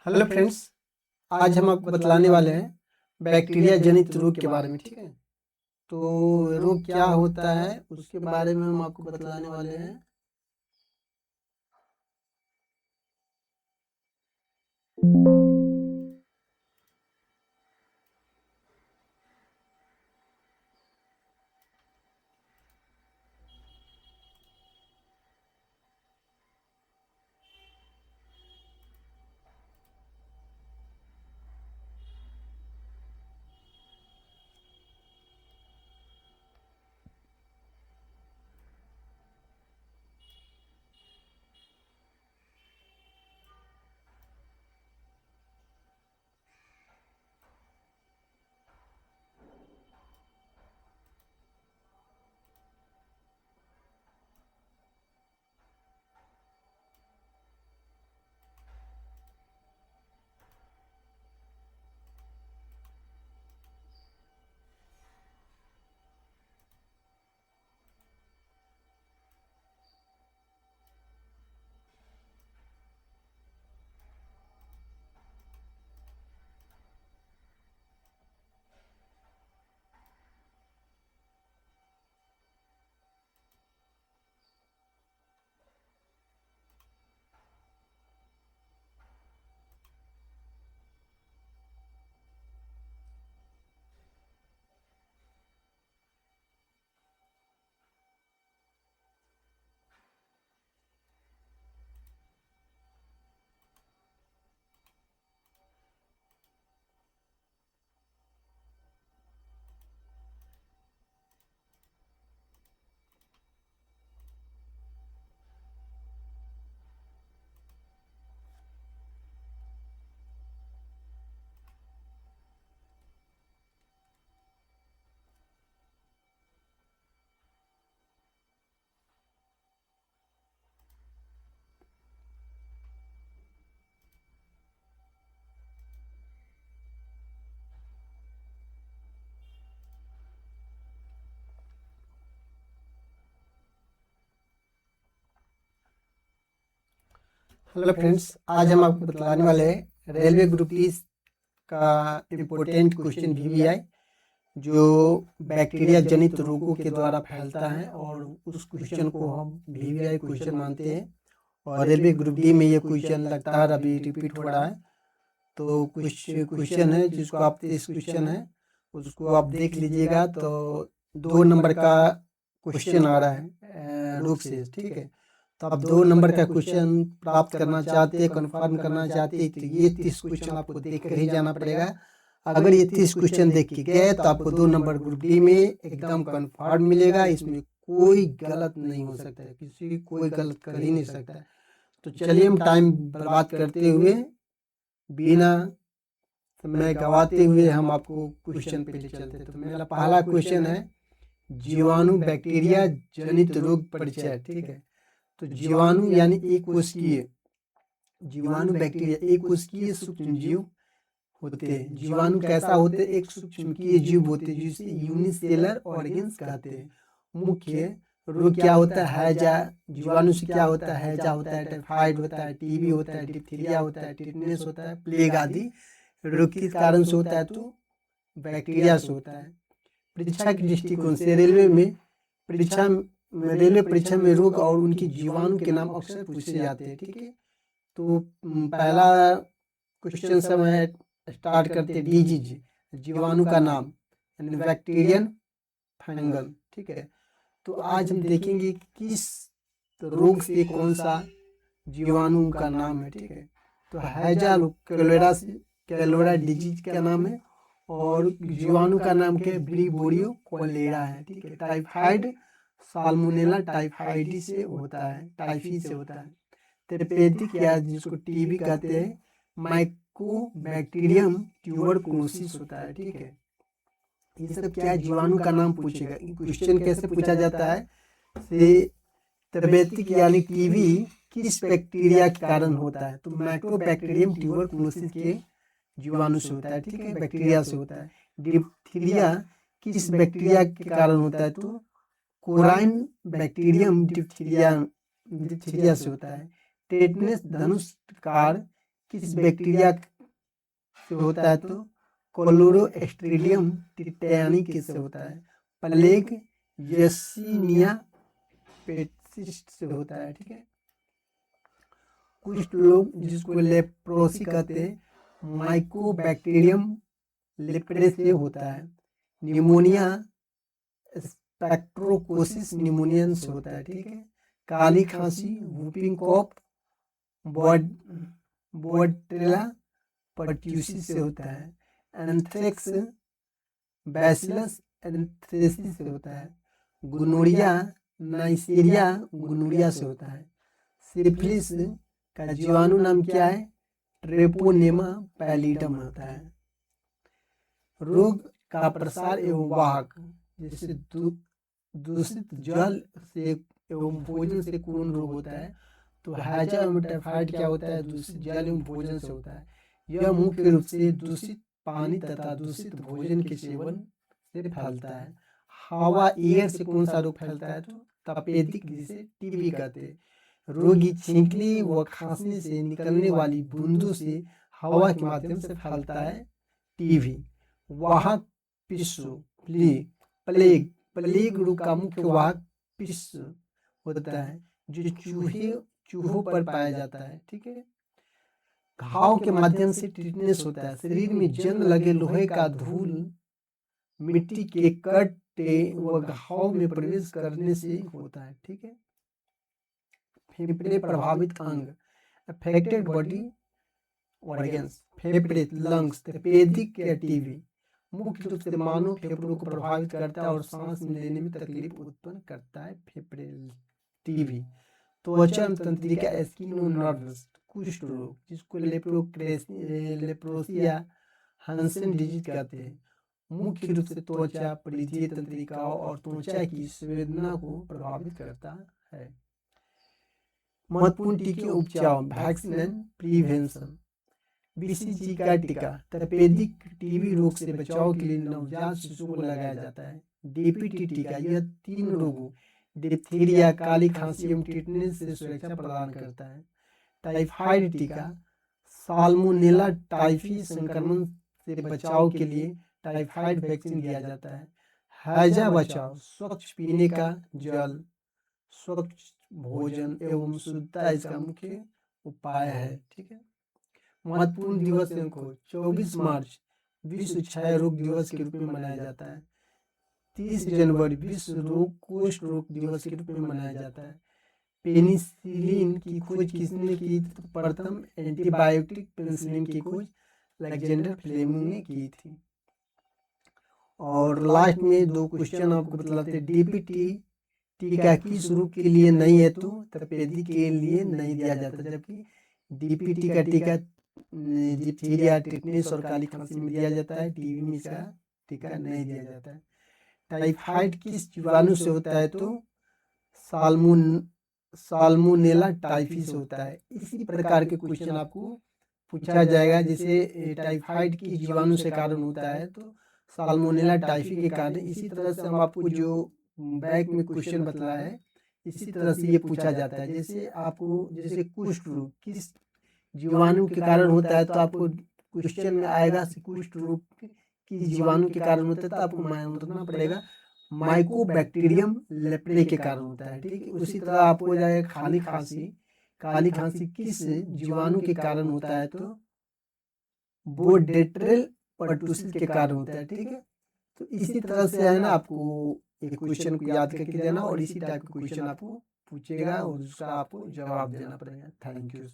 Hello friends. आज हम आपको बतलाने वाले हैं बैक्टीरिया जनित रोग के बारे में। ठीक है, तो रोग क्या होता है उसके बारे में हम आपको बतलाने वाले हैं। हेलो फ्रेंड्स, आज हम आपको बतलाने वाले हैं रेलवे ग्रुप डी का इम्पोर्टेंट क्वेश्चन वीवीआई, जो बैक्टीरिया जनित रोगों के द्वारा फैलता है, और उस क्वेश्चन को हम वीवीआई क्वेश्चन मानते हैं। और रेलवे ग्रुप डी में ये क्वेश्चन लगातार अभी रिपीट हो रहा है। तो कुछ क्वेश्चन है जिसको आप 30 क्वेश्चन है उसको आप देख लीजिएगा। तो 2 नंबर का क्वेश्चन आ रहा है रूप से। ठीक है, तो आप 2 नंबर का क्वेश्चन प्राप्त करना चाहते हैं, कन्फर्म करना चाहते हैं, तो ये 30 क्वेश्चन आपको देख कर ही जाना पड़ेगा। अगर ये 30 क्वेश्चन देख के गए तो आपको 2 नंबर ग्रुप डी में एकदम कन्फर्म मिलेगा। इसमें कोई गलत नहीं हो सकता है, किसी की कोई गलत कर ही नहीं सकता है। तो चलिए हम टाइम बर्बाद करते हुए, बिना समय गवाते हुए हम आपको क्वेश्चन पे ले चलते हैं। तो मेरा पहला क्वेश्चन है जीवाणु बैक्टीरिया जनित रोग परिचय। ठीक है, तो जीवाणु यानी एक कोशिकीय, जीवाणु बैक्टीरिया एक कोशिकीय सूक्ष्म जीव होते हैं। जीवाणु कैसा होते हैं? एक सूक्ष्मकीय जीव होते हैं जिसे यूनिसेलर ऑर्गेन्स कहते हैं। मुख्य रोग क्या होता है? हैजा। जीवाणु से क्या होता है? हैजा होता है, टाइफाइड होता है, टीबी होता है, डिप्थीरिया होता है, टिटनेस होता है, प्लेग आदि रोग किस कारण से होता है? तो बैक्टीरिया से होता है। परीक्षा के दृष्टिकोण से रेलवे परीक्षा में रोग और उनकी जीवाणु के नाम अक्सर पूछे जाते हैं। ठीक है, तो पहला क्वेश्चन समय स्टार्ट करते हैं डीजीज, जीवाणु का नाम, यानी बैक्टीरियन फंगल। ठीक है, तो आज हम देखेंगे किस रोग से कौन सा जीवाणु का नाम है। ठीक है, तो हैजा कैलोरा से, कैलोरा डिजीज का नाम है, और जीवाणु का नाम क्या है? ब्रीबोरियो कोलेरा है। ठीक है, टाइफाइड साल्मोनेला टाइफाइडी से होता है, टाइफी से होता है। टेरेपेटिक या जिसको टीबी कहते हैं, माइकोबैक्टीरियम ट्यूबरकुलोसिस होता है। ठीक है, ये सब क्या जीवाणु का नाम पूछेगा। क्वेश्चन कैसे पूछा जाता है? से टेरेपेटिक यानी टीबी किस बैक्टीरिया के कारण होता है? तो माइकोबैक्टीरियम ट्यूबरकुलोसिस के जीवाणु से होता है। ठीक है, बैक्टीरिया से होता है। डिप्थीरिया किस बैक्टीरिया के कारण होता है? तो कोराइन बैक्टीरियम डिप्थीरिया से होता है। टेटनस धनुष कार किस बैक्टीरिया से होता है? तो क्लोरोस्ट्रीडियम टिटैनिक से होता है। प्लेग यर्सीनिया पेस्टिस से होता है। ठीक है। कुछ लोग जिसको लेप्रोसी कहते हैं माइकोबैक्टीरियम लेप्रे से होता है। निमोनिया स्पेक्ट्रोकोसिस निमोनियन से होता है। ठीक है। काली खांसी वूपिंग कॉफ बोर्डेला पर्ट्यूसिस से होता है। एंथ्रेक्स बैसिलस एंथ्रेसिस से होता है। गुनोरिया नाइसेरिया गुनोरिया से होता है। सिफिलिस का जीवाणु नाम क्या है? ट्रेपोनेमा पैलिडम होता है। रोग का प्रसार एवं वाहक, जैसे दूषित जल से एवं भोजन से कौन रोग होता है? तो हैजा एवं टाइफाइड क्या होता है? दूषित जल एवं भोजन से होता है। यह मुख्य रूप से दूषित पानी तथा दूषित भोजन के सेवन से फैलता है। हवा एयर से कौन सा रोग फैलता है? तो तपेदिक, जिसे टीबी कहते हैं। रोगी छींकने व खांसने से निकलने वाली बूंदों से हवा के माध्यम से फैलता है टीबी। वाहक पिस्सू प्लेग प्लेग रोग का मुख्य वाहक पिस्सू होता है, जो चूहों पर पाया जाता है। ठीक है। घाव के माध्यम से टिटनेस होता है। शरीर में जंग लगे लोहे का धूल मिट्टी के कटे व घाव में प्रवेश करने से होता है। ठीक है। फेफड़े प्रभावित अंग, अफेक्टेड बॉडी ऑर्गन्स, फेफड़े लंग्स, तपेदिक या टीबी मुख्य रूप से मानव फेफड़ों को प्रभावित करता है और सांस लेने में तकलीफ उत्पन्न करता है। फेफड़े टीबी। त्वचा तंत्रिका एस्किनो नर्व्स, कुष्ठ रोग, जिसको लेप्रोसिया हंसन डिजीज कहते हैं, मुख्य रूप से त्वचा परिधीय तंत्रिकाओं और त्वचा की संवेदना को प्रभावित करता है। महत्वपूर्ण टीके उपचार, वैक्सीन एंड प्रिवेंशन। बीसीजी का टीका तपेदिक टीबी रोग से बचाव के लिए नवजात शिशुओं को लगाया जाता है। डीपीटी टीका यह 3 रोगों डिप्थीरिया, काली खांसी एवं टिटनेस से सुरक्षा प्रदान करता है। टाइफाइड टीका साल्मोनेला टाइफी संक्रमण से बचाव के लिए टाइफाइड वैक्सीन दिया जाता है। हैजा बचाव स्वच्छ पीने का जल, स्वच्छ भोजन एवं शुद्धता इसका मुख्य उपाय है। ठीक है। महत्वपूर्ण दिवस को 24 मार्च विश्व क्षय रोग दिवस के रूप में मनाया जाता है। 30 जनवरी विश्व रोग कोष्ठ रोग दिवस के रूप में मनाया जाता है। पेनिसिलिन की खोज किसने की? प्रथम एंटीबायोटिक पेनिसिलिन की खोज अलेक्जेंडर फ्लेमिंग ने की थी। और लास्ट में 2 क्वेश्चन आपको बतलाते हैं। डीपीटी टीका किस रोग के लिए नहीं है? तो तपेदिक के लिए नहीं दिया जाता, जबकि डीपीटी का टीका डिप्थीरिया, टिटनेस और काली खांसी में दिया जाता है। टीबी में इसका टीका नहीं दिया जाता है। टाइफाइड किस जीवाणु से होता है? तो साल्मोनेला टाइफी से होता है। इसी प्रकार के क्वेश्चन आपको पूछा जाएगा। जैसे टाइफाइड किस जीवाणु से कारण होता है? तो साल्मोनेला टाइफी के कारण। इसी तरह से हम आपको जो बैक में क्वेश्चन बतलाया है, इसी तरह से ये पूछा जाता है। जैसे आपको जैसे कुष्ठ रोग किस जीवाणु के कारण होता है, तो आपको क्वेश्चन में आएगा कुष्ठ रोग किस जीवाणु के कारण होता है, तो आपको बताना पड़ेगा माइकोबैक्टीरियम लेप्रे के कारण होता है। ठीक है। उसी तरह आपको हो जाएगा काली खांसी किस जीवाणु के कारण होता है? तो बोर्डेट्रेल पर्टुसिस के कारण होता है। ठीक है। तो इसी तरह से है ना, आपको एक क्वेश्चन को याद करके देना और इसी टाइप का क्वेश्चन आपको पूछेगा और उसका आपको जवाब देना पड़ेगा। Thank you.